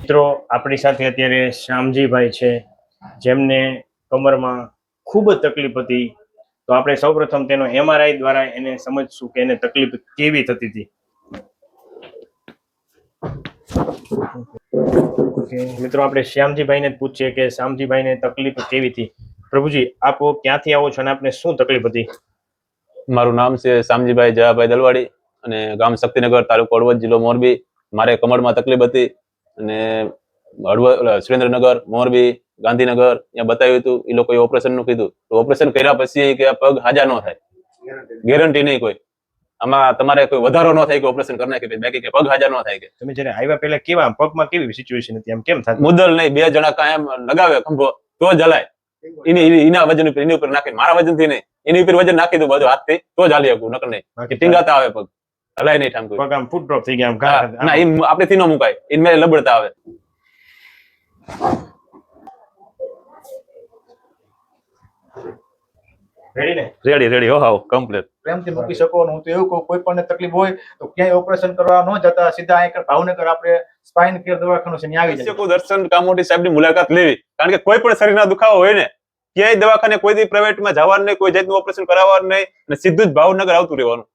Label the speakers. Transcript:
Speaker 1: મિત્રો આપણી સાથે અત્યારે શ્યામજીભાઈ છે, જેમને કમરમાં ખૂબ જ તકલીફ હતી. તો આપણે સૌપ્રથમ તેનો MRI દ્વારા એને સમજશું કે એને તકલીફ કેવી થતી હતી. મિત્રો આપણે શ્યામજીભાઈને જ પૂછીએ કે શ્યામજીભાઈને તકલીફ કેવી હતી. પ્રભુજી, આપ ક્યાંથી આવો છો અને આપને શું તકલીફ હતી?
Speaker 2: મારું નામ છે શ્યામજીભાઈ જયાભાઈ દલવાડી અને ગામ શક્તિનગર, તાલુકો હળવદ, જિલ્લો મોરબી. મારે કમરમાં તકલીફ હતી અને હળવદ, સુરેન્દ્રનગર, મોરબી, ગાંધીનગર ત્યાં બતાવ્યું હતું. એ લોકોએ ઓપરેશનનું કીધું. તો ઓપરેશન કર્યા પછી કે આ પગ હાજા ન થાય, ગેરંટી નહીં કોઈ. આમાં તમારે કોઈ વધારો ન થાય કે ઓપરેશન કરી નાખે, બાકી કે પગ હાજા ન થાય. કે
Speaker 1: તમે જયારે આવ્યા પહેલા કેવા પગમાં કેવી સિચ્યુએશન હતી, આમ કેમ થાય?
Speaker 2: મુદલ નહીં, બે જણા કાયમ લગાવે ખંભો તો જ હલાય. એના વજન ઉપર, એની ઉપર નાખી, મારા વજન થી નહીં, એની ઉપર વજન નાખી દઉં બધું હાથથી તો જ હાલી શકું, નકર નહીં. ટીંગાતા આવે પગ, હલાય નહીં ઠામ.
Speaker 1: પગ આમ ફૂટ ડ્રોપ થઈ ગયા
Speaker 2: ના, એમ આપણે થી ન મુકાય, એને લબડતા આવે. રેડી હો, હાવ કમ્પ્લીટ
Speaker 3: પ્રેમથી મૂકી શકો. હું તો એવું કહું, કોઈ પણ તકલીફ હોય તો ક્યાંય ઓપરેશન કરવા ન જતા સીધા અહીં ભાવનગર આપણે સ્પાઇન કેર દવાખાનું છે, ત્યાં આવી જાય.
Speaker 2: દર્શન કામોટી સાહેબની મુલાકાત લેવી, કારણ કે કોઈ પણ શરીરના દુખાવો હોય ને, ક્યાંય દવાખાને કોઈ પ્રાઇવેટમાં જવાનું નહીં, કોઈ જાતનું ઓપરેશન કરાવવાનું નહીં, અને સીધું જ ભાવનગર આવતું રહેવાનું.